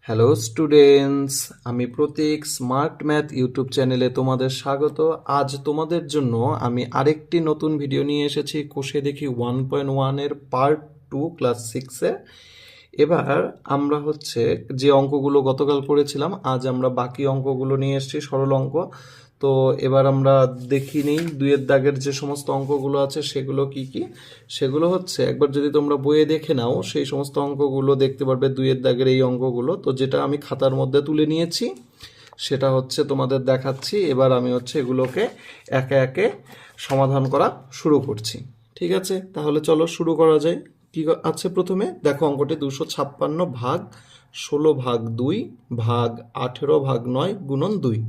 Hello students, আমি প্রতীক smart math YouTube চ্যানেলে তোমাদের স্বাগত। আজ তোমাদের জন্য আমি আরেকটি নতুন ভিডিও নিয়ে এসেছি, কোষে দেখি 1.1-এর পার্ট 2 ক্লাস 6-এর। এবার আমরা যে অঙ্কগুলো গতকাল করেছিলাম, আজ আমরা বাকি অঙ্কগুলো নিয়ে এসেছি, সরল অঙ্ক। তো এবার আমরা দেখি নিই দুইয়ের দাগের যে সমস্ত অঙ্কগুলো আছে সেগুলো কি কি। সেগুলো একবার যদি তোমরা বইয়ে দেখে নাও, সেই সমস্ত অঙ্কগুলো দেখতে পারবে দুইয়ের দাগের এই অঙ্কগুলো। তো যেটা আমি খাতার মধ্যে তুলে নিয়েছি সেটা তোমাদের দেখাচ্ছি। এবার আমি এগুলোকে একে একে সমাধান করা শুরু করছি। ঠিক আছে, তাহলে চলো শুরু করা যায়। কি আছে প্রথমে দেখো, অঙ্কটি 256 ভাগ 16 ভাগ 2 ভাগ 18 ভাগ 9 গুণন 2।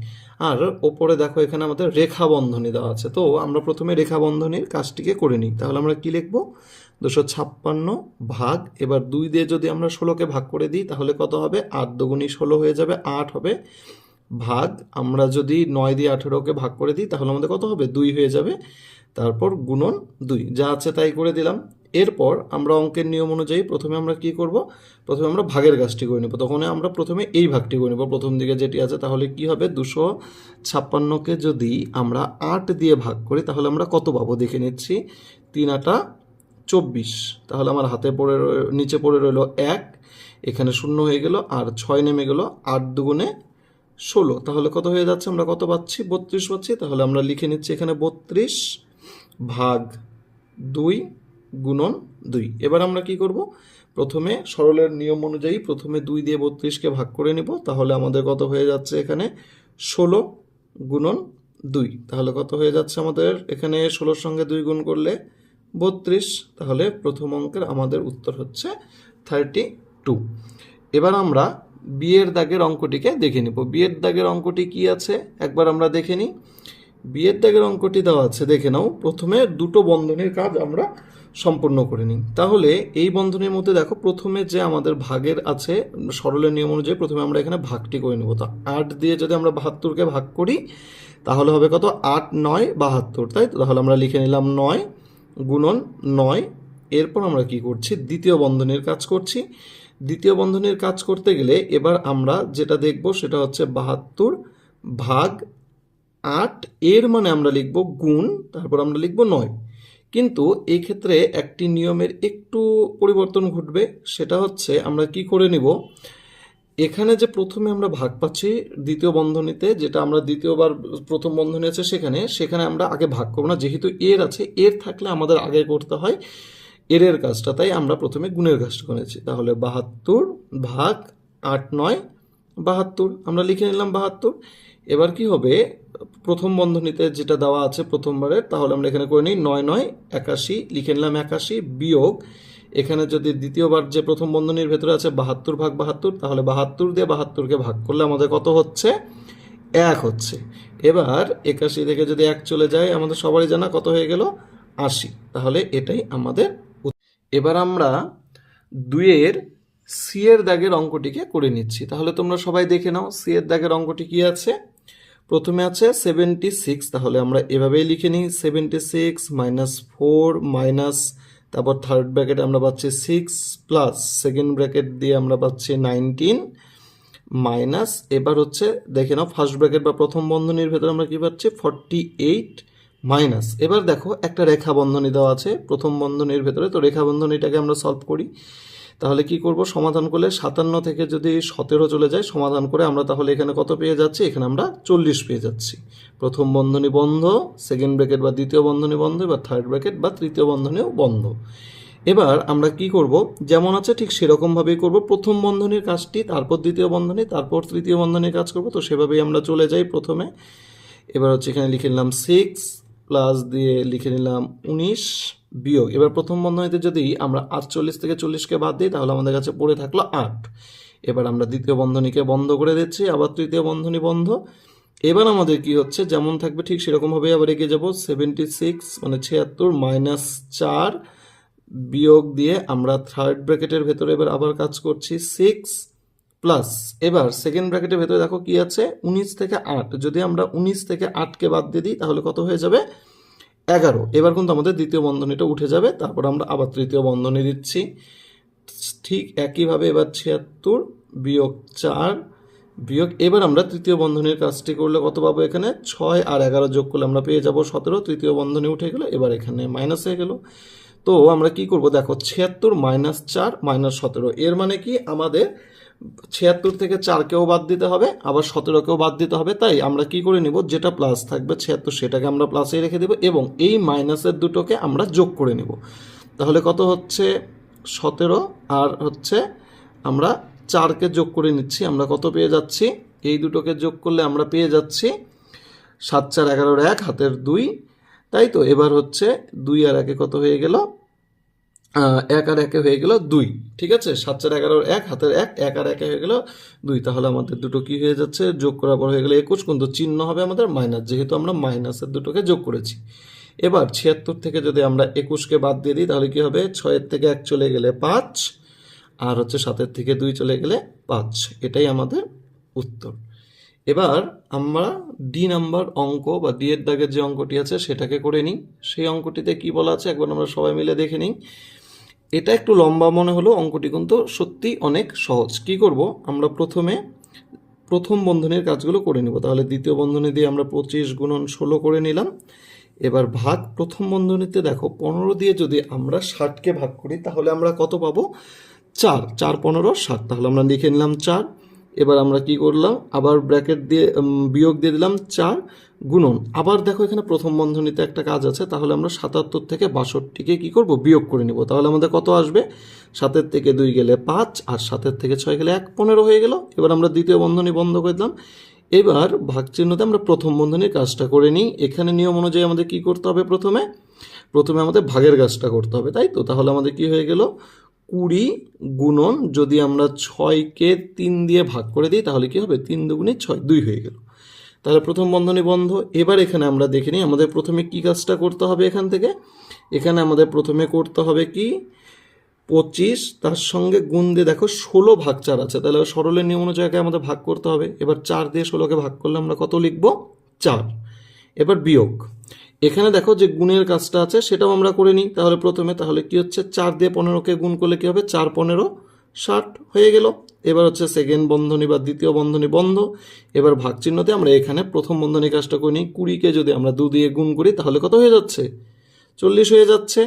আর ওপরে দেখো এখানে আমাদের রেখা বন্ধনী দেওয়া আছে। তো আমরা প্রথমে রেখা বন্ধনীর কাজটিকে করে নিই। তাহলে আমরা কি লিখবো? 256 ভাগ, এবার 2 দিয়ে যদি আমরা 16কে ভাগ করে দিই তাহলে কত হবে? 8 দুগুণী 16 হয়ে যাবে, 8 হবে। ভাগ, আমরা যদি 9 দিয়ে 18কে ভাগ করে দিই তাহলে আমাদের কত হবে? 2 হয়ে যাবে। তারপর গুণন 2, যা আছে তাই করে দিলাম। এরপর আমরা অঙ্কের নিয়ম অনুযায়ী প্রথমে আমরা কি করব? প্রথমে আমরা ভাগের কাজটি করে নেব। তখন আমরা প্রথমে এই ভাগটি করে নেব, প্রথম দিকে যেটি আছে। তাহলে কি হবে? 256কে যদি আমরা 8 দিয়ে ভাগ করি তাহলে আমরা কত পাবো দেখে নিচ্ছি। 3 8 24। তাহলে আমার নিচে পড়ে রইল 1, এখানে 0 হয়ে গেল, আর 6 নেমে গেল। 8 দুগুণে 16, তাহলে কত হয়ে যাচ্ছে? আমরা কত পাচ্ছি? 32 পাচ্ছি। তাহলে আমরা লিখে নিচ্ছি এখানে 32 ভাগ 2 গুণন 2। এবার আমরা কি করব? প্রথমে সরলের নিয়ম অনুযায়ী প্রথমে 2 দিয়ে 32কে ভাগ করে নিব। তাহলে আমাদের কত হয়ে যাচ্ছে এখানে? 16 গুণন 2। তাহলে কত হয়ে যাচ্ছে আমাদের এখানে? 16-র সঙ্গে 2 গুণ করলে 32। তাহলে প্রথম অঙ্কের আমাদের উত্তর হচ্ছে 32। এবার আমরা বিয়ের দাগের অঙ্কটিকে দেখে নিব। বিয়ের দাগের অঙ্কটি কি আছে একবার আমরা দেখে নিই। বিয়ের দাগের অঙ্কটি দেওয়া আছে, দেখে নাও। প্রথমে দুটো বন্ধনীর কাজ আমরা সম্পূর্ণ করে নিই। তাহলে এই বন্ধনীর মধ্যে দেখো, প্রথমে যে আমাদের ভাগের আছে সরলের নিয়ম অনুযায়ী প্রথমে আমরা এখানে ভাগটি করে নেব। তো 8 দিয়ে যদি আমরা 72কে ভাগ করি তাহলে হবে কত? 8 9 72, তাই তো? তাহলে আমরা লিখে নিলাম 9 গুণন 9। এরপর আমরা কি করছি? দ্বিতীয় বন্ধনীর কাজ করছি। দ্বিতীয় বন্ধনীর কাজ করতে গেলে এবার আমরা যেটা দেখব সেটা হচ্ছে 72 ভাগ 8, এর মানে আমরা লিখব গুণ, তারপর আমরা লিখব 9। কিন্তু এই ক্ষেত্রে একটি নিয়মের একটু পরিবর্তন ঘটবে। সেটা হচ্ছে আমরা কি করে নিব, এখানে যে প্রথমে আমরা ভাগ পাচ্ছি দ্বিতীয় বন্ধনীতে, যেটা আমরা দ্বিতীয়বার প্রথম বন্ধনী আছে সেখানে আমরা আগে ভাগ করবো না। যেহেতু এর আছে, এর থাকলে আমাদের আগে করতে হয় এর কাজটা, তাই আমরা প্রথমে গুণের কাজটা করেছি। তাহলে 72 ভাগ 8 9 72, আমরা লিখে নিলাম 72। এবার কি হবে? প্রথম বন্ধনীতে যেটা দেওয়া আছে প্রথমবারের, তাহলে আমরা এখানে করে নিই 9 9 81, লিখে নিলাম 81 বিয়োগ, এখানে যদি দ্বিতীয়বার যে প্রথম বন্ধনীর ভেতরে আছে 72 ভাগ 72, তাহলে 72 দিয়ে 72কে ভাগ করলে আমাদের কত হচ্ছে? 1 হচ্ছে। এবার 81 থেকে যদি 1 চলে যায় আমাদের সবারই জানা কত হয়ে গেল? 80। তাহলে এটাই আমাদের। এবার আমরা 2-এর সি এর দাগের অঙ্কটিকে করে নিচ্ছি। তাহলে তোমরা সবাই দেখে নাও সি এর দাগের অঙ্কটি কি আছে। প্রথমে আছে 76, তাহলে আমরা এভাবেই লিখে নিই 76 -4 মাইনাস, তারপর থার্ড ব্র্যাকেটে আমরা পাচ্ছি 6 প্লাস সেকেন্ড ব্র্যাকেট দিয়ে আমরা পাচ্ছি 19 মাইনাস, এবার দেখে নাও ফার্স্ট ব্র্যাকেট বা প্রথম বন্ধনীর ভেতরে আমরা কি পাচ্ছি? 48 মাইনাস। এবার দেখো একটা রেখা বন্ধনী দেওয়া আছে প্রথম বন্ধনীর ভেতরে। তো রেখা বন্ধনীটাকে আমরা সলভ করি। তাহলে কি করব? সমাধান করলে 57 থেকে যদি 17 চলে যায় সমাধান করে আমরা তাহলে এখানে কত পেয়ে যাচ্ছি? এখানে আমরা 40 পেয়ে যাচ্ছি। প্রথম বন্ধনী বন্ধ, সেকেন্ড ব্র্যাকেট বা দ্বিতীয় বন্ধনী বন্ধ, বা থার্ড ব্র্যাকেট বা তৃতীয় বন্ধনীও বন্ধ। এবার আমরা কি করব? যেমন আছে ঠিক সেরকমভাবেই করব। প্রথম বন্ধনীর কাজটি, তারপর দ্বিতীয় বন্ধনী, তারপর তৃতীয় বন্ধনীর কাজ করব। তো সেভাবেই আমরা চলে যাই প্রথমে। এবার এখানে লিখে নিলাম 6 প্লাস দিয়ে লিখে নিলাম 19 বিয়োগ, এবার প্রথম বন্ধনীতে যদি আমরা 48 থেকে 40কে বাদ দিই তাহলে আমাদের কাছে পড়ে থাকলো 8। এবার আমরা দ্বিতীয় বন্ধনীকে বন্ধ করে দিচ্ছি, আবার তৃতীয় বন্ধনী বন্ধ। এবার আমাদের কি হচ্ছে? যেমন থাকবে ঠিক সেরকমভাবে আবার এগিয়ে যাব। 76 মানে 76 মাইনাস 4 বিয়োগ দিয়ে আমরা থার্ড ব্র্যাকেটের ভেতরে এবার আবার কাজ করছি 6 প্লাস, এবার সেকেন্ড ব্র্যাকেটের ভেতরে দেখো কি আছে? 19 থেকে 8, যদি আমরা 19 থেকে 8কে বাদ দিয়ে দিই তাহলে কত হয়ে যাবে? 11। এবার কিন্তু আমাদের দ্বিতীয় বন্ধনীটা উঠে যাবে। তারপর আমরা আবার তৃতীয় বন্ধনী দিচ্ছি। ঠিক একইভাবে এবার 76 বিয়োগ 4 বিয়োগ, এবার আমরা তৃতীয় বন্ধনীর কাজটি করলে কত পাবো, এখানে 6 আর 11 যোগ করলে আমরা পেয়ে যাব 17, তৃতীয় বন্ধনী উঠে গেল, এবার এখানে মাইনাস হয়ে গেল। তো আমরা কি করব, দেখো 76 মাইনাস 4 মাইনাস 17, এর মানে কি আমাদের 76 থেকে 4কেও বাদ দিতে হবে, আবার 17কেও বাদ দিতে হবে। তাই আমরা কি করে নিব, যেটা প্লাস থাকবে 76 সেটাকে আমরা প্লাসে রেখে দেব এবং এই মাইনাসের দুটোকে আমরা যোগ করে নিব। তাহলে কত হচ্ছে 17 আর হচ্ছে আমরা 4কে যোগ করে নিচ্ছি, আমরা কত পেয়ে যাচ্ছি, এই দুটোকে যোগ করলে আমরা পেয়ে যাচ্ছি 7 4 11 1 হাতের 2, তাই তো। এবার হচ্ছে 2 আর 1 কত হয়ে গেল, 1 আর 1 হয়ে গেল 2, ঠিক আছে। 7 4 11 1 হাতের 1, 1 আর 1 হয়ে গেল 2, তাহলে আমাদের দুটো কি হয়ে যাচ্ছে, যোগ করার পর হয়ে গেল 21, কিন্তু চিহ্ন হবে আমাদের মাইনাস, যেহেতু আমরা মাইনাসের দুটোকে যোগ করেছি। এবার 76 থেকে যদি আমরা 21কে বাদ দিয়ে দিই তাহলে কি হবে, 6 থেকে 1 চলে গেলে 5 আর হচ্ছে 7 থেকে 2 চলে গেলে 5, এটাই আমাদের উত্তর। এবার আমরা ডি নাম্বার অঙ্ক বা ডি এর দাগের যে অঙ্কটি আছে সেটাকে করে নিই। সেই অঙ্কটিতে কি বলা আছে একবার আমরা সবাই মিলে দেখে নিই। এটা একটু লম্বা মনে হলো, অঙ্কটি কিন্তু সত্যি অনেক সহজ। কি করব, আমরা প্রথমে প্রথম বন্ধনীর কাজগুলো করে নিব। তাহলে দ্বিতীয় বন্ধনী দিয়ে আমরা 25 গুণন 16 করে নিলাম। এবার ভাগ, প্রথম বন্ধনীতে দেখো 15 দিয়ে যদি আমরা 60কে ভাগ করি তাহলে আমরা কত পাবো, 4 4 15 60, তাহলে আমরা লিখে নিলাম 4। এবার আমরা কি করলাম, আবার ব্র্যাকেট দিয়ে বিয়োগ দিয়ে দিলাম 4 গুণন, আবার দেখো এখানে প্রথম বন্ধনীতে একটা কাজ আছে, তাহলে আমরা 77 থেকে 62কে কি করব, বিয়োগ করে নিব। তাহলে আমাদের কত আসবে, 7 থেকে 2 গেলে 5 আর 7 থেকে 6 গেলে 1, 15 হয়ে গেল। এবার আমরা দ্বিতীয় বন্ধনী বন্ধ করে দিলাম। এবার ভাগ চিহ্নতে আমরা প্রথম বন্ধনীর কাজটা করে নিই। এখানে নিয়ম অনুযায়ী আমাদের কি করতে হবে, প্রথমে আমাদের ভাগের কাজটা করতে হবে, তাই তো। তাহলে আমাদের কি হয়ে গেল, 20 গুণন, যদি আমরা 6কে 3 দিয়ে ভাগ করে দিই তাহলে কি হবে, 3 দুগুণে 6, 2 হয়ে গেল। তাহলে প্রথম বন্ধনী বন্ধ। এবার এখানে আমরা দেখে নিই আমাদের প্রথমে কি কাজটা করতে হবে। এখানে আমাদের প্রথমে করতে হবে কি, 25 তার সঙ্গে গুণ দিয়ে দেখো 16 ভাগ 4 আছে, তাহলে সরলের নিয়ম অনুযায়ী আমাদের ভাগ করতে হবে। এবার 4 দিয়ে 16কে ভাগ করলে আমরা কত লিখব, 4। এবার বিয়োগ, এখানে দেখো যে গুণের কাজটা আছে সেটাও আমরা করে নিই। তাহলে কি হচ্ছে, 4 দিয়ে 15কে গুণ করলে কি হবে, 4 15 60 হয়ে গেল। এবার হচ্ছে সেকেন্ড বন্ধনী বা দ্বিতীয় বন্ধনী বন্ধ। এবার ভাগ চিহ্নতে আমরা এখানে প্রথম বন্ধনী কাজটা করে নিই। 20কে যদি আমরা 2 দিয়ে গুণ করি তাহলে কত হয়ে যাচ্ছে, 40 হয়ে যাচ্ছে।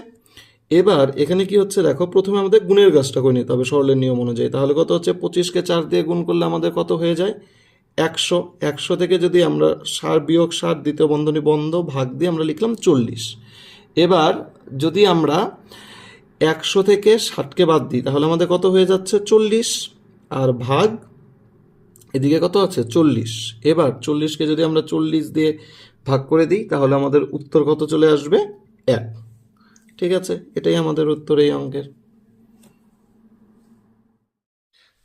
এবার এখানে কি হচ্ছে দেখো, প্রথমে আমাদের গুণের কাজটা করে নিতে হবে সরলের নিয়ম অনুযায়ী। তাহলে কত হচ্ছে, 25কে 4 দিয়ে গুণ করলে আমাদের কত হয়ে যায়, 100। 100 থেকে যদি আমরা 60 বিয়োগ 60, দ্বিতীয় বন্ধনী বন্ধ, ভাগ দিয়ে আমরা লিখলাম 40। এবার যদি আমরা 100 থেকে 60কে বাদ দিই তাহলে আমাদের কত হয়ে যাচ্ছে, 40 আর ভাগ এদিকে কত আছে, 40। এবার 40কে যদি আমরা 40 দিয়ে ভাগ করে দিই তাহলে আমাদের উত্তর কত চলে আসবে, 1। ঠিক আছে, এটাই আমাদের উত্তর এই অঙ্কের।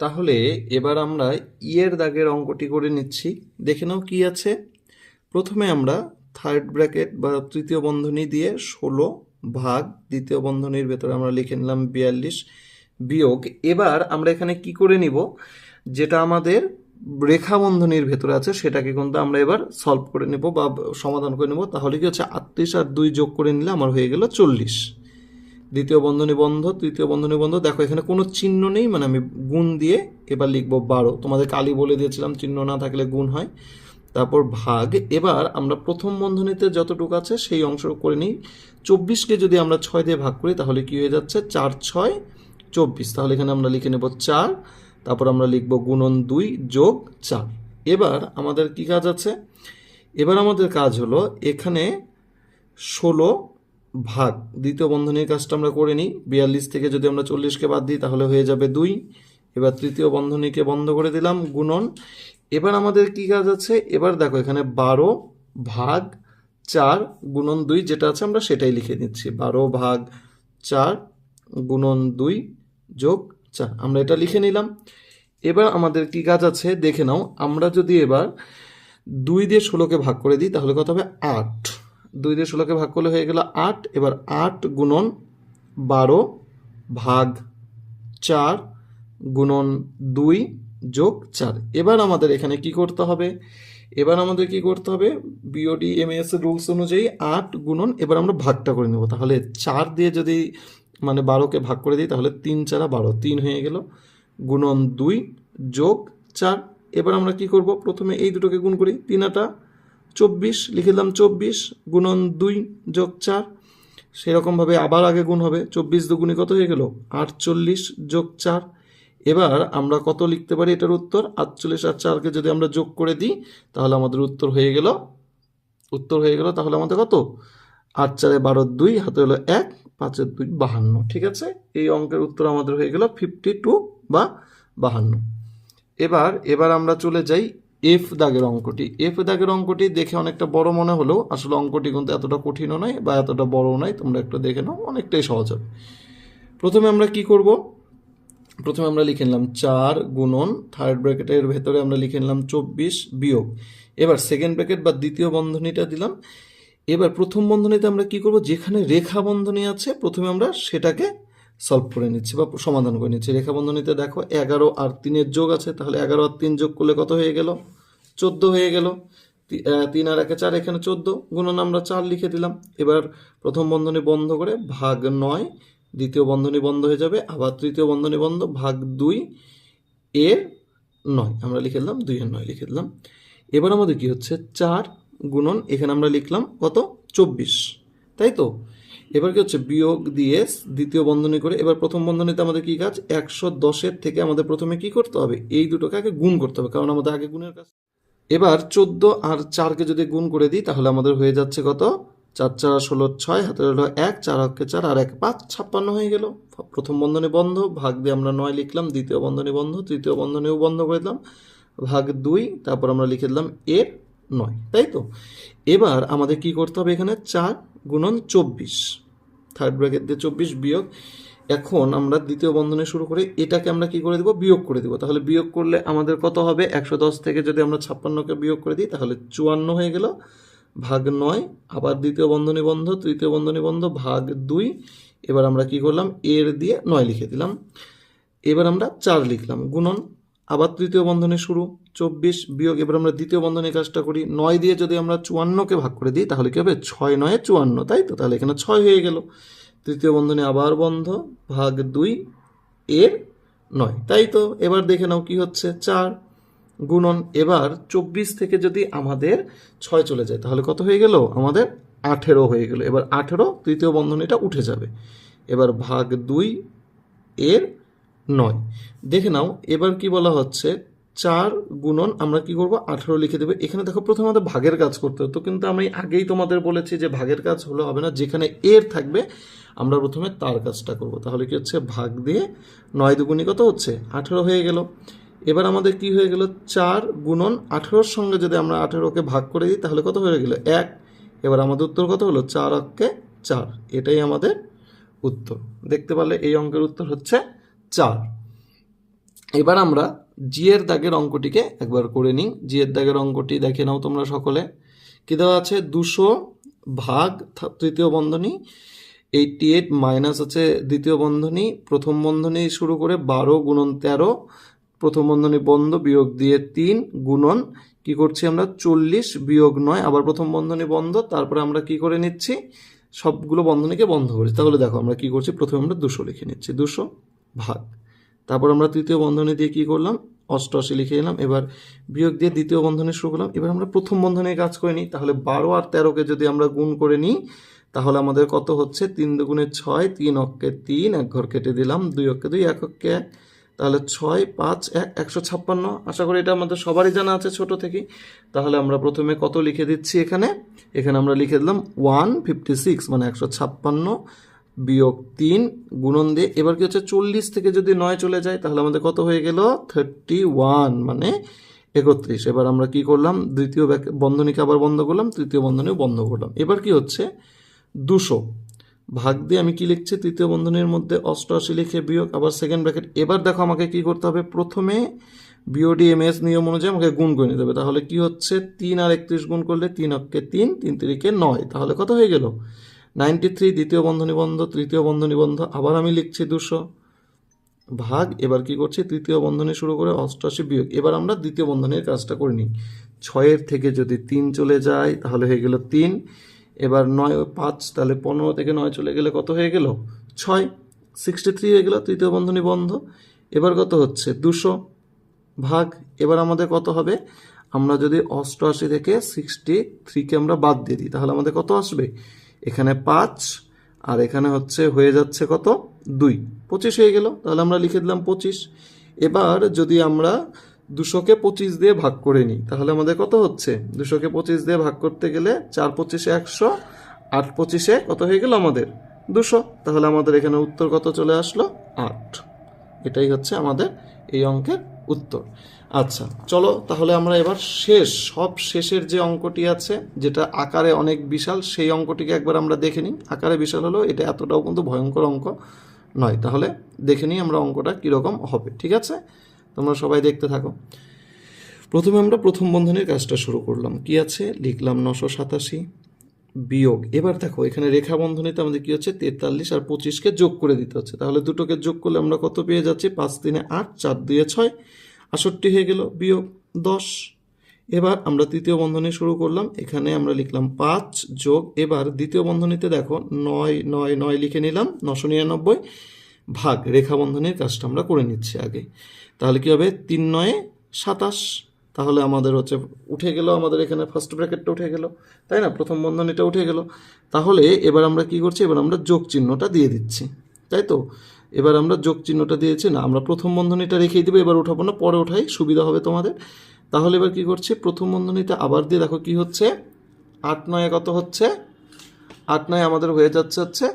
তাহলে এবার আমরা ইয়ের দাগের অঙ্কটি করে নিচ্ছি, দেখে নাও কি আছে। প্রথমে আমরা থার্ড ব্র্যাকেট বা তৃতীয় বন্ধনী দিয়ে 16 ভাগ, দ্বিতীয় বন্ধনীর ভেতরে আমরা লিখে নিলাম 42 বিয়োগ। এবার আমরা এখানে কি করে নিব, যেটা আমাদের রেখা বন্ধনীর ভেতরে আছে সেটাকে কিন্তু আমরা এবার সলভ করে নেব বা সমাধান করে নেব। তাহলে কি হচ্ছে, 38 আর 2 যোগ করে নিলে আমার হয়ে গেল 40। দ্বিতীয় বন্ধনী বন্ধ, তৃতীয় বন্ধনী বন্ধ, দেখো এখানে কোনো চিহ্ন নেই, মানে আমি গুণ দিয়ে এবার লিখবো 12। তোমাদের কালি বলে দিয়েছিলাম চিহ্ন না থাকলে গুণ হয়। তারপর ভাগ, এবার আমরা প্রথম বন্ধনীতে যতটুকু আছে সেই অংশ করে নিই। 24কে যদি আমরা 6 দিয়ে ভাগ করি তাহলে কি হয়ে যাচ্ছে, 4 6 24। তাহলে এখানে আমরা লিখে নেব 4, তারপর আমরা লিখব গুণন 2 যোগ 4। এবার আমাদের কি কাজ আছে, এবার আমাদের কাজ হলো এখানে 16 ভাগ, দ্বিতীয় বন্ধনীর কাজটা আমরা করে নিই। 42 থেকে যদি আমরা 40কে বাদ দিই তাহলে হয়ে যাবে 2। এবার তৃতীয় বন্ধনীকে বন্ধ করে দিলাম, গুণন। এবার আমাদের কি কাজ আছে, এবার দেখো এখানে 12 ভাগ 4 গুণন 2 যেটা আছে আমরা সেটাই লিখে নিচ্ছি, 12 ভাগ 4 গুণন 2 যোগ 4, আমরা এটা লিখে নিলাম। এবার আমাদের কি কাজ আছে দেখে নাও, আমরা যদি এবার 2 দিয়ে 16কে ভাগ করে দিই তাহলে কত হবে, 8। 2 দিয়ে 16কে ভাগ করলে হয়ে গেল 8। এবার 8 গুণন 12 ভাগ 4 গুণন 2 যোগ 4। এবার আমাদের এখানে কি করতে হবে, বিওডি এমএস রুলস অনুযায়ী 8 গুণন, এবার আমরা ভাগটা করে নেব। তাহলে 4 দিয়ে যদি মানে 12কে ভাগ করে দিই তাহলে 3 4 12, 3 হয়ে গেল, গুণন 2 যোগ 4। এবার আমরা কি করব, প্রথমে এই দুটোকে গুণ করি। 3 আটা 24, লিখে দিলাম 24 গুণন 2 যোগ 4। সেরকমভাবে আবার আগে গুণ হবে, 24 দুগুণে কত হয়ে গেল 48 যোগ 4। এবার আমরা কত লিখতে পারি এটার উত্তর, 48 আর 4কে যদি আমরা যোগ করে দিই তাহলে আমাদের উত্তর হয়ে গেল তাহলে আমাদের কত, 8 4 12 2 হাতে হলো 1, 5 2 52। ঠিক আছে, এই অঙ্কের উত্তর আমাদের হয়ে গেল 52 বা 52। এবার আমরা চলে যাই এফ দাগের অঙ্কটি। এফ দাগের অঙ্কটি দেখে অনেকটা বড় মনে হলেও আসলে অঙ্কটি কিন্তু এতটা কঠিনও নয় বা এতটা বড়ও নয়, তোমরা একটু দেখে নাও, অনেকটাই সহজ হবে। প্রথমে আমরা কি করব, প্রথমে আমরা লিখে নিলাম 4 গুণন থার্ড ব্র্যাকেটের ভেতরে আমরা লিখে নিলাম 24 বিয়োগ, এবার সেকেন্ড ব্র্যাকেট বা দ্বিতীয় বন্ধনীটা দিলাম। এবার প্রথম বন্ধনীতে আমরা কি করব, যেখানে রেখা বন্ধনী আছে প্রথমে আমরা সেটাকে সলভ করে নিচ্ছি বা সমাধান করে নিচ্ছি। রেখা বন্ধনীতে দেখো 11 আর 3-এর যোগ আছে, তাহলে 11 আর 3 যোগ করলে কত হয়ে গেল, 14 হয়ে গেল। 3 আর 1 4, এখানে 14 গুণন আমরা 4 লিখে দিলাম। এবার প্রথম বন্ধনী বন্ধ করে ভাগ 9, দ্বিতীয় বন্ধনী বন্ধ হয়ে যাবে, আবার তৃতীয় বন্ধনী বন্ধ, ভাগ 2 এর 9 আমরা লিখে দিলাম, 2 এর 9 লিখে দিলাম। এবার আমাদের কি হচ্ছে 4 গুণন, এখানে আমরা লিখলাম কত 24, তাই তো। এবার কি হচ্ছে বিয়োগ দিয়ে দ্বিতীয় বন্ধনী করে, এবার প্রথম বন্ধনীতে আমাদের কি কাজ, 110-এর থেকে আমাদের প্রথমে কি করতে হবে, এই দুটোকে আগে গুণ করতে হবে, কারণ আমাদের আগে গুণের কাজ। এবার 14 আর 4কে যদি গুণ করে দিই তাহলে আমাদের হয়ে যাচ্ছে কত, 4 4 16 6, হাতে হলো 1, 4 অক্ষে 4 আর 1 5, 56 হয়ে গেল। প্রথম বন্ধনী বন্ধ, ভাগ দিয়ে আমরা 9 লিখলাম, দ্বিতীয় বন্ধনী বন্ধ, তৃতীয় বন্ধনীও বন্ধ করে দিলাম, ভাগ 2, তারপর আমরা লিখে দিলাম এর 9, তাই তো। এবার আমাদের কি করতে হবে, এখানে 4 গুণন 24, থার্ড ব্র্যাকেট দিয়ে 24 বিয়োগ, এখন আমরা দ্বিতীয় বন্ধনী শুরু করে এটাকে আমরা কি করে দেব, বিয়োগ করে দেব। তাহলে বিয়োগ করলে আমাদের কত হবে, 110 থেকে যদি আমরা 56কে বিয়োগ করে দিই তাহলে 54 হয়ে গেল, ভাগ 9, আবার দ্বিতীয় বন্ধনী বন্ধ, তৃতীয় বন্ধনী বন্ধ, ভাগ 2। এবার আমরা কি করলাম, এর দিয়ে 9 লিখে দিলাম। এবার আমরা 4 লিখলাম, গুণন আবার তৃতীয় বন্ধনী শুরু 24 বিয়োগ, এবার আমরা দ্বিতীয় বন্ধনী কাজটা করি, 9 দিয়ে যদি আমরা 54কে ভাগ করে দিই তাহলে কি হবে, 6 9 54, তাই তো। তাহলে এখানে 6 হয়ে গেল, তৃতীয় বন্ধনী আবার বন্ধ, ভাগ 2 এর 9, তাই তো। এবার দেখে নাও কি হচ্ছে, 4 গুণন, এবার 24 থেকে যদি আমাদের 6 চলে যায় তাহলে কত হয়ে গেল, আমাদের 18 হয়ে গেল। এবার 18 তৃতীয় বন্ধনীটা উঠে যাবে, এবার ভাগ 2 এর 9, দেখে নাও। এবার কি বলা হচ্ছে, 4 গুণন আমরা কি করব, 18 লিখে দেবে। এখানে দেখো প্রথমে আমাদের ভাগের কাজ করতে হতো, কিন্তু আমি আগেই তোমাদের বলেছি যে ভাগের কাজ হলে হবে না, যেখানে এর থাকবে আমরা প্রথমে তার কাজটা করব। তাহলে কি হচ্ছে, ভাগ দিয়ে 9 দুগুণী কত হচ্ছে 18 হয়ে গেল। এবার আমাদের কি হয়ে গেল, 4 গুণন 18-র সঙ্গে যদি আমরা 18কে ভাগ করে দিই তাহলে কত হয়ে গেল 1। এবার আমাদের উত্তর কত হলো, 4 অক্ষে 4, এটাই আমাদের উত্তর। দেখতে পারলে এই অঙ্কের উত্তর হচ্ছে 4। এবার আমরা জি এর দাগের অঙ্কটিকে একবার করে নিই। জি এর দাগের অঙ্কটি দেখে নাও তোমরা সকলে। কি দেওয়া আছে, 200 ভাগ তৃতীয় বন্ধনী 88 মাইনাস আছে দ্বিতীয় বন্ধনী, প্রথম বন্ধনী শুরু করে 12 গুণন 13, প্রথম বন্ধনী বন্ধ, বিয়োগ দিয়ে 3 গুণন কি করছি আমরা 40 বিয়োগ 9, আবার প্রথম বন্ধনী বন্ধ, তারপরে আমরা কি করে নিচ্ছি, সবগুলো বন্ধনীকে বন্ধ করছি। তাহলে দেখো আমরা কি করছি, প্রথমে আমরা 200 লিখে নিচ্ছি, 200 ভাগ, তারপর আমরা তৃতীয় বন্ধনী দিয়ে কি করলাম 88 লিখে নিলাম, এবার বিয়োগ দিয়ে দ্বিতীয় বন্ধনী শুরু করলাম। এবার আমরা প্রথম বন্ধনীর কাজ করে নিই, তাহলে 12 আর 13কে যদি আমরা গুণ করে নিই তাহলে আমাদের কত হচ্ছে, 3 দুগুণে 6, 3 অক্ষে 3, 1 ঘর কেটে দিলাম, 2 অক্ষে 2, 1 অক্ষে 1, তাহলে 6 5 1 156। আশা করি এটা আমাদের সবারই জানা আছে ছোট থেকেই। তাহলে আমরা প্রথমে কত লিখে দিচ্ছি, এখানে আমরা লিখে দিলাম 156, মানে 156 বিয়োগ 3 গুণন দিয়ে, এবার কি হচ্ছে 40 থেকে যদি 9 চলে যায় তাহলে আমাদের কত হয়ে গেল 31, মানে 31। এবার আমরা কি করলাম, দ্বিতীয় বন্ধনীকে আবার বন্ধ করলাম, তৃতীয় বন্ধনীও বন্ধ করলাম। এবার কি হচ্ছে 200 ভাগ দিয়ে আমি কি লিখছি, তৃতীয় বন্ধনীর মধ্যে 88 লিখে বিয়োগ, আবার সেকেন্ড ব্র্যাকেট। এবার দেখো আমাকে কি করতে হবে, প্রথমে বিওডি এমএস নিয়ম অনুযায়ী আমাকে গুণ করে নিতে হবে। তাহলে কি হচ্ছে, 3 আর 31 গুণ করলে 3 অক্ষে 3, 3 তিরিকে 9, তাহলে কত হয়ে গেল 93, দ্বিতীয় বন্ধনী বন্ধ, তৃতীয় বন্ধনী বন্ধ, আবার আমি লিখছি 200 ভাগ, এবার কি করছি, তৃতীয় বন্ধনী শুরু করে 88 বিয়োগ। এবার আমরা দ্বিতীয় বন্ধনীর কাজটা করে নিই, 6 থেকে যদি 3 চলে যায় তাহলে হয়ে গেল 3, এবার 9 5, তাহলে 15 থেকে 9 চলে গেলে কত হয়ে গেল 6, 63 হয়ে গেল, তৃতীয় বন্ধনী বন্ধ। এবার কত হচ্ছে 200 ভাগ, এবার আমাদের কত হবে, আমরা যদি 88 থেকে 63কে আমরা বাদ দিয়ে দিই তাহলে আমাদের কত আসবে, এখানে 5 আর এখানে হচ্ছে হয়ে যাচ্ছে কত 2, 25 হয়ে গেল, তাহলে আমরা লিখে দিলাম 25। এবার যদি আমরা 200কে 25 দিয়ে ভাগ করে নিই তাহলে আমাদের কত হচ্ছে, 200কে 25 দিয়ে ভাগ করতে গেলে 4 25 100, 8 25 কত হয়ে গেল আমাদের 200, তাহলে আমাদের এখানে উত্তর কত চলে আসলো 8। এটাই হচ্ছে আমাদের এই অঙ্কের উত্তর। আচ্ছা চলো তাহলে আমরা এবার সব শেষের যে অঙ্কটি আছে যেটা আকারে অনেক বিশাল সেই অঙ্কটিকে একবার আমরা দেখে নিই। আকারে বিশাল হলো এটা এতটাও কিন্তু ভয়ঙ্কর অঙ্ক নয়, তাহলে দেখে নিই আমরা অঙ্কটা কীরকম হবে। ঠিক আছে, তোমরা সবাই দেখতে থাকো। প্রথমে আমরা প্রথম বন্ধনীর কাজটা শুরু করলাম, কি আছে লিখলাম 987 বিয়োগ, এবার দেখো এখানে রেখা বন্ধনীতে আমাদের কি হচ্ছে 43 আর 25কে যোগ করে দিতে হচ্ছে, তাহলে দুটোকে যোগ করলে আমরা কত পেয়ে যাচ্ছি, 5 3 8, 4 2 6, 68 হয়ে গেল, বিয়োগ 10। এবার আমরা তৃতীয় বন্ধনী শুরু করলাম, এখানে আমরা লিখলাম 5 যোগ, এবার দ্বিতীয় বন্ধনীতে দেখো 9 9 9 লিখে নিলাম, 999 ভাগ, রেখা বন্ধনীর কাজটা আমরা করে নিচ্ছি আগে, তাহলে কি হবে 3 9 27, তাহলে আমাদের হচ্ছে উঠে গেল, আমাদের এখানে ফার্স্ট ব্র্যাকেটটা উঠে গেল, তাই না, প্রথম বন্ধনীটা উঠে গেল। তাহলে এবার আমরা কি করছি, এবার আমরা যোগ চিহ্নটা দিয়ে দিচ্ছি, তাই তো, এবার আমরা যোগ চিহ্নটা দিয়েছি না, আমরা প্রথম বন্ধনীটা রেখেই দেবো, এবার উঠাবো না, পরে ওঠাই সুবিধা হবে তোমাদের। তাহলে এবার কি করছি, প্রথম বন্ধনীতে আবার দিয়ে দেখো কি হচ্ছে, 8 9 কত হচ্ছে, 8 9 আমাদের হয়ে যাচ্ছে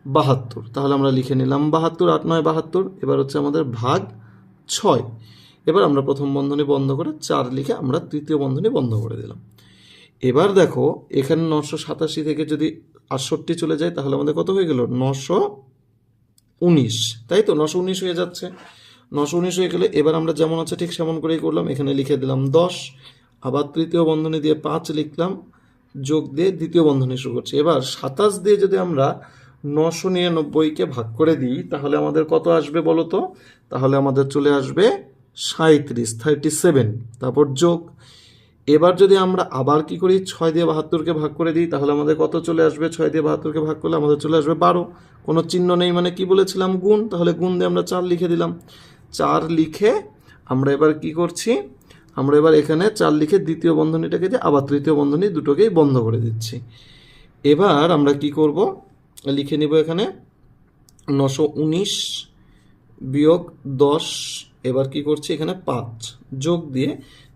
72, তাহলে আমরা লিখে নিলাম 72, 8 9 72, এবার হচ্ছে আমাদের ভাগ 6। এবার আমরা প্রথম বন্ধনী বন্ধ করে 4 লিখে আমরা তৃতীয় বন্ধনী বন্ধ করে দিলাম। এবার দেখো এখানে 987 থেকে যদি 68 চলে যায় তাহলে আমাদের কত হয়ে গেল 919, তাই তো 919 হয়ে যাচ্ছে, 919 হয়ে গেলে এবার আমরা যেমন আছে ঠিক সেমন করেই করলাম, এখানে লিখে দিলাম 10, আবার তৃতীয় বন্ধনী দিয়ে 5 লিখলাম, যোগ দিয়ে দ্বিতীয় বন্ধনী শুরু করছি। এবার 27 দিয়ে যদি আমরা 999কে ভাগ করে দিই তাহলে আমাদের কত আসবে বলো তো, তাহলে আমাদের চলে আসবে 37, তারপর যোগ। এবার যদি আমরা আবার কি করি 6 দিয়ে 72কে ভাগ করে দিই তাহলে আমাদের কত চলে আসবে, 6 দিয়ে 72কে ভাগ করলে আমাদের চলে আসবে 12, কোনো চিহ্ন নেই মানে কি বলেছিলাম গুণ, তাহলে গুণ দিয়ে আমরা 4 লিখে দিলাম। 4 লিখে আমরা এবার কি করছি, আমরা এবার এখানে 4 লিখে দ্বিতীয় বন্ধনীটাকে দিয়ে আবার তৃতীয় বন্ধনী দুটোকেই বন্ধ করে দিচ্ছি। এবার আমরা কি করব, লিখে নিব এখানে 919 বিয়োগ 10, এবার কি করছি এখানে 5 যোগ দিয়ে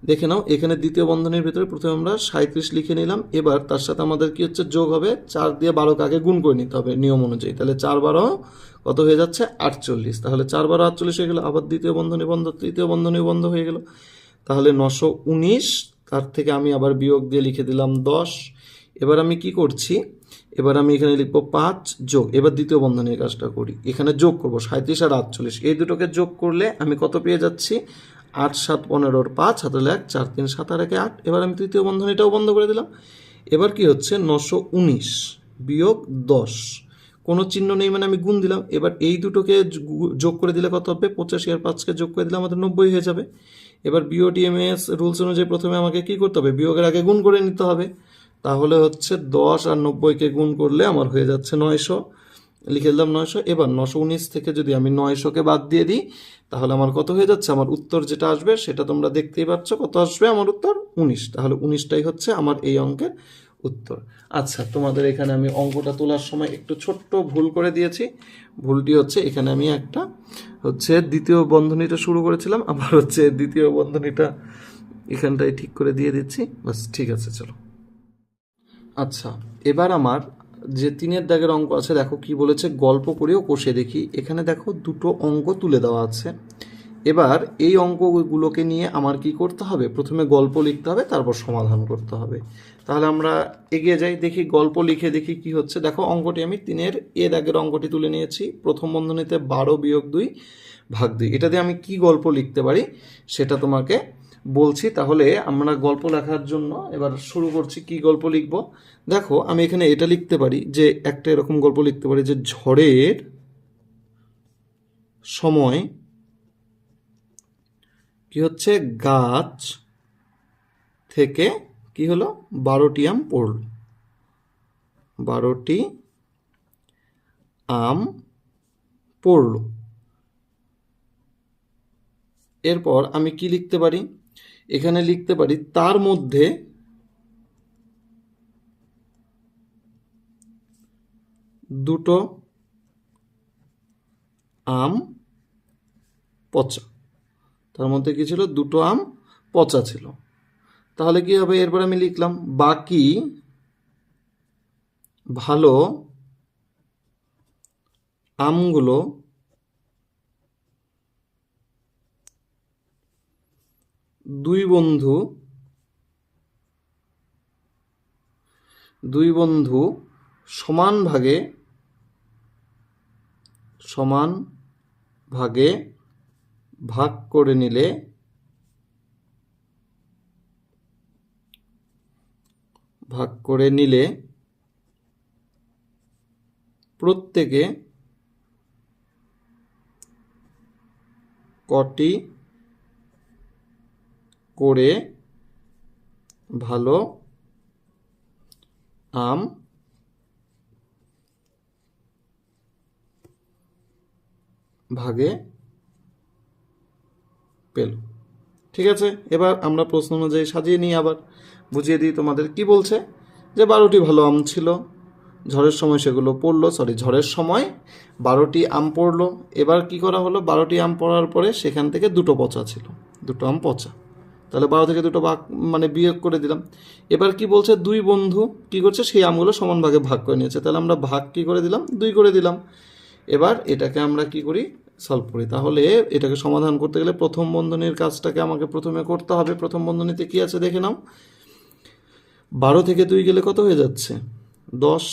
দেখে নাও এখানে দ্বিতীয় বন্ধনীর ভিতরে প্রথমে আমরা 37 লিখে নিলাম, এবার তার সাথে আমাদের কি হচ্ছে যোগ হবে, 4 দিয়ে 12কে আগে গুণ করে নিতে হবে নিয়ম অনুযায়ী, তাহলে 4 12 কত হয়ে যাচ্ছে 48, তাহলে 4 12 48 হয়ে গেল, আবার দ্বিতীয় বন্ধনী বন্ধ, তৃতীয় বন্ধনী বন্ধ হয়ে গেল, তাহলে 919, তার থেকে আমি আবার বিয়োগ দিয়ে লিখে দিলাম 10। এবার আমি কি করছি, এবার আমি এখানে লিখবো 5 যোগ, এবার দ্বিতীয় বন্ধনীর কাজটা করি, এখানে যোগ করবো 37 আর 48, এই দুটোকে যোগ করলে আমি কত পেয়ে যাচ্ছি 8 7 15 5 হাতে 1 4 3 7 আর 1 8, এবার আমি তৃতীয় বন্ধনীটাও বন্ধ করে দিলাম। এবার কি হচ্ছে 919 বিয়োগ 10, কোনো চিহ্ন নেই মানে আমি গুণ দিলাম, এবার এই দুটোকে যোগ করে দিলে কত হবে 85 আর 5কে যোগ করে দিলে আমাদের 90 হয়ে যাবে। এবার বিওডিএমএস রুলস অনুযায়ী প্রথমে আমাকে কি করতে হবে, বিয়োগের আগে গুণ করে নিতে হবে, তাহলে হচ্ছে 10 আর 90কে গুণ করলে আমার হয়ে যাচ্ছে 900, লিখে দিলাম 900। এবার 919 থেকে যদি আমি 900কে বাদ দিয়ে দিই তাহলে আমার কত হয়ে যাচ্ছে, আমার উত্তর যেটা আসবে সেটা তোমরা দেখতেই পাচ্ছ, কত আসবে আমার উত্তর 19, তাহলে 19টাই হচ্ছে আমার এই অঙ্কের উত্তর। আচ্ছা তোমাদের এখানে আমি অঙ্কটা তোলার সময় একটু ছোট্ট ভুল করে দিয়েছি, ভুলটি হচ্ছে এখানে আমি একটা হচ্ছে দ্বিতীয় বন্ধনীটা শুরু করেছিলাম, আবার হচ্ছে দ্বিতীয় বন্ধনীটা এখানটায় ঠিক করে দিয়ে দিচ্ছি, বাস ঠিক আছে চলো। আচ্ছা এবার আমার যে 3-এর দাগের অঙ্ক আছে দেখো কি বলেছে, গল্প করেও কষে দেখি, এখানে দেখো দুটো অঙ্ক তুলে দেওয়া আছে। এবার এই অঙ্কগুলোকে নিয়ে আমার কি করতে হবে, প্রথমে গল্প লিখতে হবে তারপর সমাধান করতে হবে। তাহলে আমরা এগিয়ে যাই, দেখি গল্প লিখে দেখি কি হচ্ছে। দেখো অঙ্কটি আমি 3-এর দাগের অঙ্কটি তুলে নিয়েছি, প্রথম বন্ধনীতে 12 বিয়োগ 2 ভাগ 2, এটা দিয়ে আমি কি গল্প লিখতে পারি সেটা তোমাকে বলছি। তাহলে আমরা গল্প লেখার জন্য এবার শুরু করছি, কি গল্প লিখব। দেখো আমি এখানে এটা লিখতে পারি যে একটা এরকম গল্প লিখতে পারি যে ঝড়ের সময় কি হচ্ছে গাছ থেকে কি হলো 12টি আম পড়ল, 12টি আম পড়ল। এরপর আমি কি লিখতে পারি, এখানে লিখতে পারি তার মধ্যে দুটো আম পচা। তার মধ্যে কি ছিল, দুটো আম পচা ছিল। তাহলে কি হবে, এরপর আমি লিখলাম বাকি ভালো আমগুলো দুই বন্ধু সমান ভাগে ভাগ করে নিলে প্রত্যেকে কটি করে ভালো আম ভাগে পেল। ঠিক আছে, এবার আমরা প্রশ্ন অনুযায়ী সাজিয়ে নিই, আবার বুঝিয়ে দিই তোমাদের। কি বলছে যে 12টি ভালো আম ছিল, ঝড়ের সময় সেগুলো পড়লো, ঝড়ের সময় 12টি আম পড়লো। এবার কি করা হলো, 12টি আম পড়ার পরে সেখান থেকে দুটো পচা ছিল, দুটো আম পচা। তাহলে 12 থেকে দুটো ভাগ মানে বিয়োগ করে দিলাম। এবার কি বলছে, দুই বন্ধু কি করছে, সেই আমগুলো সমান ভাগে ভাগ করে নিয়েছে। তাহলে আমরা ভাগ কি করে দিলাম, 2 করে দিলাম। এবার এটাকে আমরা কি করি, সলভ করি। তাহলে এটাকে সমাধান করতে গেলে প্রথম বন্ধনীর কাজটাকে আমাকে প্রথমে করতে হবে। প্রথম বন্ধনীতে কি আছে দেখে নাও, 12 থেকে 2 গেলে কত হয়ে যাচ্ছে, 10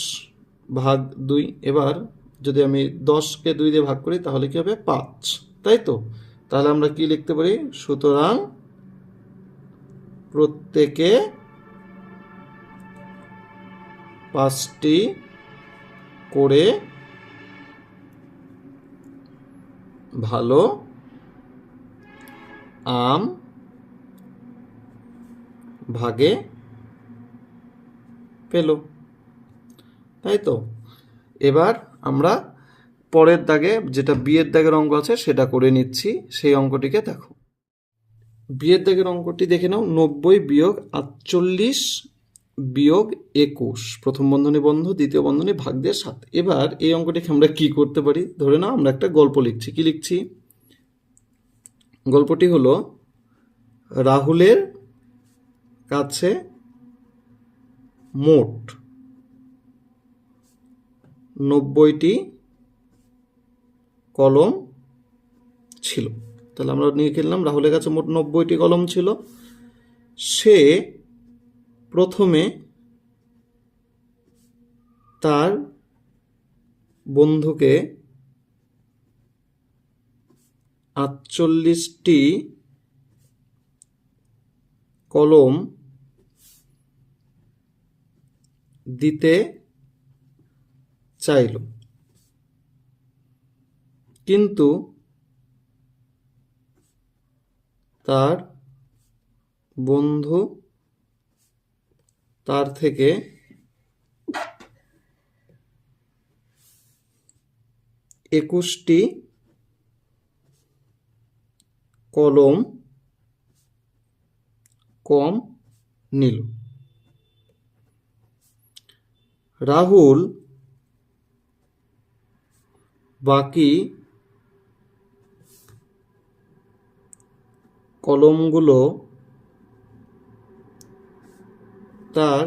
ভাগ 2। এবার যদি আমি 10কে 2 দিয়ে ভাগ করি তাহলে কি হবে, 5, তাই তো। তাহলে আমরা কি লিখতে পারি, সুতরাং প্রত্যেকে 5টি করে ভালো আম ভাগে পেল, তাই তো। এবার আমরা পরের দাগে, যেটা বিয়ের দাগের অঙ্ক আছে সেটা করে নিচ্ছি। সেই অঙ্কটিকে দেখো, বিয়ের দাগের অঙ্কটি দেখে নাও। 90 বিয়োগ 48 বিয়োগ 21, প্রথম বন্ধনী বন্ধ, দ্বিতীয় বন্ধনী ভাগ দিয়ে 7। এবার এই অঙ্কটিকে আমরা কি করতে পারি, ধরে নাও আমরা একটা গল্প লিখছি। কি লিখছি, গল্পটি হলো রাহুলের কাছে মোট 90টি কলম ছিল। তাহলে আমরা নিয়ে খেললাম, রাহুলের কাছে মোট 90টি কলম ছিল। সে প্রথমে তার বন্ধুকে 48টি কলম দিতে চাইল, কিন্তু তার বন্ধু তার থেকে 21টি কলম কম নিল। রাহুল বাকি কলমগুলো তার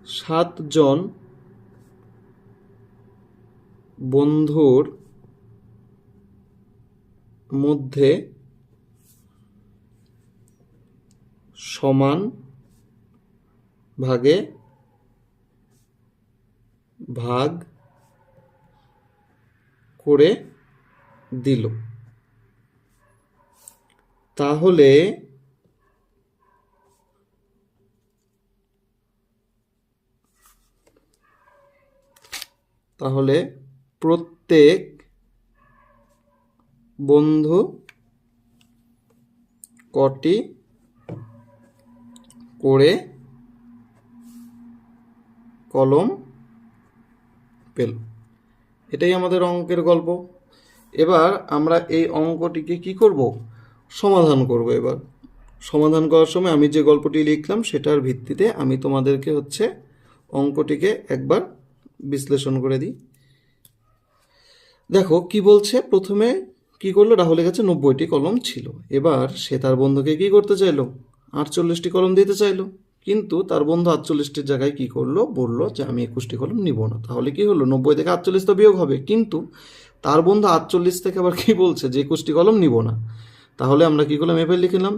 7 জন বন্ধুর মধ্যে সমান ভাগে ভাগ করে দিল। তাহলে প্রত্যেক বন্ধু কটি করে কলম পেল। এটাই আমাদের অঙ্কের গল্প। এবার আমরা এই অঙ্কটিকে কি করব, সমাধান করব। এবার সমাধান করার সময় আমি যে গল্পটি লিখলাম সেটার ভিত্তিতে আমি তোমাদেরকে হচ্ছে অঙ্কটিকে একবার বিশ্লেষণ করে দিই। দেখো কি বলছে, প্রথমে কি করলো, রাহুলের কাছে 90টি কলম ছিল। এবার সে তার বন্ধুকে কি করতে চাইলো, 48টি কলম দিতে চাইলো। কিন্তু তার বন্ধু 48টির জায়গায় কি করলো, বললো যে আমি 21টি কলম নিব না। তাহলে কি হলো, 90 থেকে 48 তো বিয়োগ হবে, কিন্তু তার বন্ধু 48 থেকে আবার কি বলছে যে 21টি কলম নিব না। তাহলে আমরা কি করলাম, এবার লিখলাম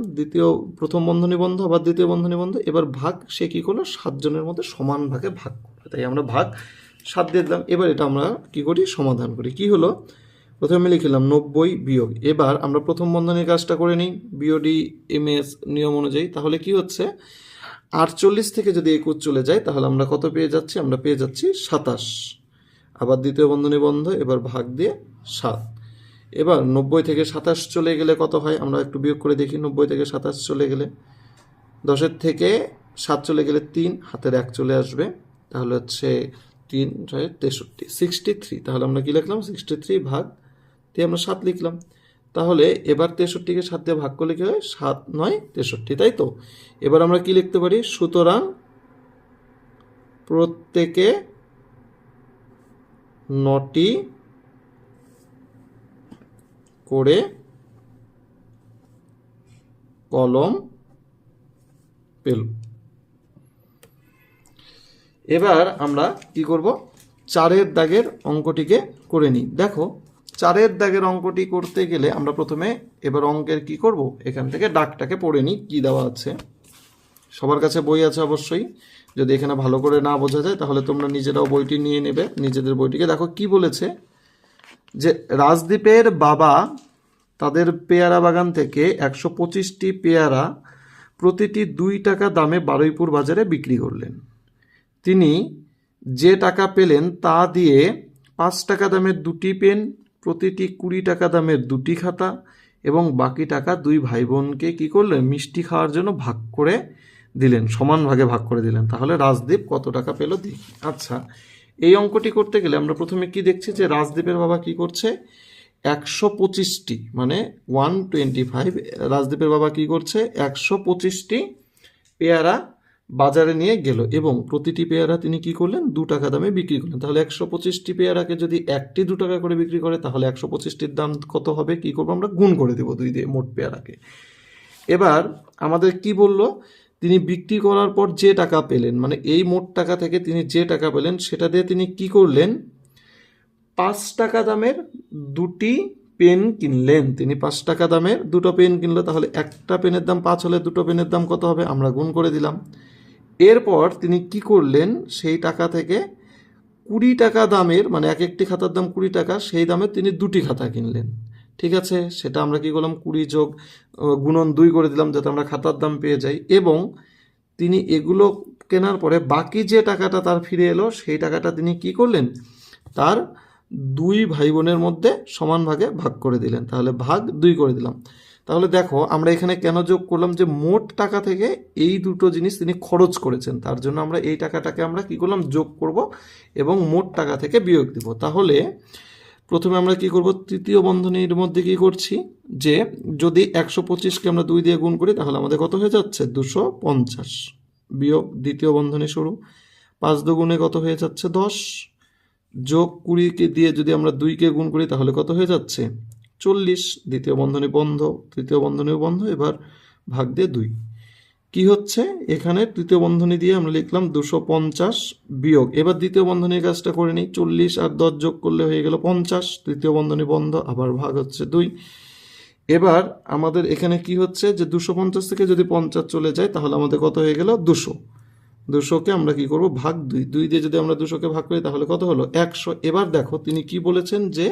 প্রথম বন্ধনী বন্ধ, আবার দ্বিতীয় বন্ধনী বন্ধ। এবার ভাগ, সে কি করলো, 7 জনের মধ্যে সমান ভাগে ভাগ করবে, তাই আমরা ভাগ 7 দিয়ে দিলাম। এবার এটা আমরা কি করি, সমাধান করি। কি হলো, প্রথমে লিখলাম 90 বিয়োগ, এবার আমরা প্রথম বন্ধনীর কাজটা করে নিই বিওডি এমএস নিয়ম অনুযায়ী। তাহলে কি হচ্ছে, 48 থেকে যদি 21 চলে যায় তাহলে আমরা কত পেয়ে যাচ্ছি, আমরা পেয়ে যাচ্ছি 27। আবার দ্বিতীয় বন্ধনী বন্ধ, এবার ভাগ দিয়ে 7। এবার 90 থেকে 27 চলে গেলে কত হয়, আমরা একটু বিয়োগ করে দেখি। 90 থেকে 27 চলে গেলে, 10 থেকে 7 চলে গেলে 3, হাতের 1 চলে আসবে, তাহলে হচ্ছে 3 63, 63। তাহলে আমরা কি লিখলাম, 63 ভাগ দিয়ে আমরা 7 লিখলাম। তাহলে এবার 63কে 7 দিয়ে ভাগ করলে কি হয়, 7 9 63, তাই তো। এবার আমরা কি লিখতে পারি, সুতরাং প্রত্যেকে 9টি করে কলম পেল। এবার আমরা কি করব, 4-এর দাগের অঙ্কটিকে করে নিই। দেখো 4-এর দাগের অঙ্কটি করতে গেলে আমরা প্রথমে এবার অঙ্কের কি করব, এখান থেকে দাগটাকে পড়ে নিই কি দেওয়া আছে। সবার কাছে বই আছে অবশ্যই, যদি এখানে ভালো করে না বোঝা যায় তাহলে তোমরা নিজেরাও বইটি নিয়ে নেবে, নিজেদের বইটিকে। দেখো কি বলেছে, যে রাজদীপের বাবা তাদের পেয়ারা বাগান থেকে 125টি পেয়ারা প্রতিটি 2 টাকা দামে বারুইপুর বাজারে বিক্রি করলেন। তিনি যে টাকা পেলেন তা দিয়ে 5 টাকা দামের 2টি পেন, প্রতিটি 20 টাকা দামের 2টি খাতা এবং বাকি টাকা 2 ভাই বোনকে কি করলেন, মিষ্টি খাওয়ার জন্য ভাগ করে দিলেন, সমান ভাগে ভাগ করে দিলেন। তাহলে রাজদীপ কত টাকা পেল দেখি। আচ্ছা, এই অঙ্কটি করতে গেলে আমরা প্রথমে কি দেখছি, যে রাজদীপের বাবা কি করছে, 125টি মানে 125, রাজদীপের বাবা কি করছে, 125টি পেয়ারা বাজারে নিয়ে গেল এবং প্রতিটি পেয়ারা তিনি কি করলেন, 2 টাকা দামে বিক্রি করলেন। তাহলে 125টি পেয়ারাকে যদি একটি 2 টাকা করে বিক্রি করে তাহলে 125টির দাম কত হবে, কি করবো, আমরা গুণ করে দেবো 2 দিয়ে মোট পেয়ারাকে। এবার আমাদের কি বলল, তিনি বিক্রি করার পর যে টাকা পেলেন, মানে এই মোট টাকা থেকে তিনি যে টাকা পেলেন সেটা দিয়ে তিনি কি করলেন, 5 টাকা দামের 2টি পেন কিনলেন। তিনি 5 টাকা দামের 2টো পেন কিনলো, তাহলে একটা পেনের দাম 5 হলে 2টো পেনের দাম কত হবে, আমরা গুণ করে দিলাম। এরপর তিনি কি করলেন, সেই টাকা থেকে 20 টাকা দামের, মানে এক একটি খাতার দাম 20 টাকা, সেই দামে তিনি 2টি খাতা কিনলেন। ঠিক আছে, সেটা আমরা কি করলাম, 20 যোগ গুণন 2 করে দিলাম যাতে আমরা খাতার দাম পেয়ে যাই। এবং তিনি এগুলো কেনার পরে বাকি যে টাকাটা তার ফিরে এলো সেই টাকাটা তিনি কি করলেন, তার 2 ভাই বোনের মধ্যে সমান ভাগে ভাগ করে দিলেন। তাহলে ভাগ 2 করে দিলাম। তাহলে দেখো আমরা এখানে কেন যোগ করলাম, যে মোট টাকা থেকে এই দুটো জিনিস তিনি খরচ করেছেন, তার জন্য আমরা এই টাকাটাকে আমরা কি করলাম, যোগ করব এবং মোট টাকা থেকে বিয়োগ দিব। তাহলে প্রথমে আমরা কি করব, তৃতীয় বন্ধনীর মধ্যে কি করছি, যে যদি 125কে আমরা 2 দিয়ে গুণ করি তাহলে আমাদের কত হয়ে যাচ্ছে, 250 বিয়োগ দ্বিতীয় বন্ধনী শুরু, 5 দুগুণে কত হয়ে যাচ্ছে, 10 যোগ 20কে দিয়ে যদি আমরা 2কে গুণ করি তাহলে কত হয়ে যাচ্ছে, 40। দ্বিতীয় বন্ধনী বন্ধ, তৃতীয় বন্ধনীও বন্ধ, এবার ভাগ দিয়ে 2। কি হচ্ছে, এখানে তৃতীয় বন্ধনী দিয়ে আমরা লিখলাম 250 বিয়োগ, এবার দ্বিতীয় বন্ধনীর কাজটা করে নিই, 40 আর 10 যোগ করলে হয়ে গেল 50। তৃতীয় বন্ধনী বন্ধ, আবার ভাগ হচ্ছে 2। এবার আমাদের এখানে কি হচ্ছে, যে 250 থেকে যদি 50 চলে যায় তাহলে আমাদের কত হয়ে গেল, 200। 200কে আমরা কি করব, ভাগ 2। 2 দিয়ে যদি আমরা 200কে ভাগ করি তাহলে কত হলো, 100। এবার দেখো তিনি কি বলেছেন, যে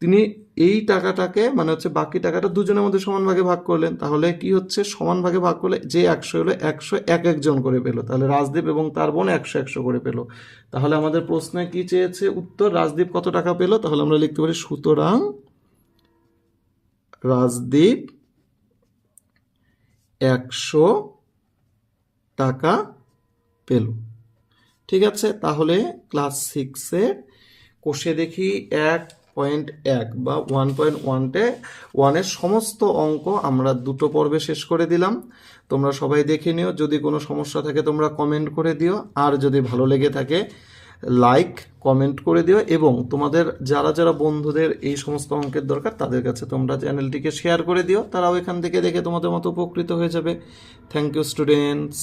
তিনি এই টাকাটাকে মানে হচ্ছে বাকি টাকাটা দুজনের মধ্যে সমান ভাগে ভাগ করলেন। তাহলে কি হচ্ছে, সমান ভাগে ভাগ করলে যে 100 হলো 100 এক একজন করে পেলো, তাহলে রাজদীপ এবং তার বোন 100 100 করে পেলো। তাহলে আমাদের প্রশ্নে কি চেয়েছে, উত্তর রাজদীপ কত টাকা পেলো, তাহলে আমরা লিখতে পারি সুতরাং রাজদীপ 100 টাকা পেল। ঠিক আছে, তাহলে ক্লাস 6-এর কোষে দেখি 1 1.1 বা 1.1-এর সমস্ত অঙ্ক আমরা 2 পর্বে শেষ করে দিলাম। তোমরা সবাই দেখে নিও, যদি কোনো সমস্যা থাকে তোমরা কমেন্ট করে দিও, আর যদি ভালো লেগে থাকে লাইক কমেন্ট করে দিও, এবং তোমাদের যারা যারা বন্ধুদের এই সমস্ত অঙ্কের দরকার তাদের কাছে তোমরা চ্যানেলটিকে শেয়ার করে দিও, তারাও এখান থেকে দেখে তোমাদের মতো উপকৃত হয়ে যাবে। Thank you students.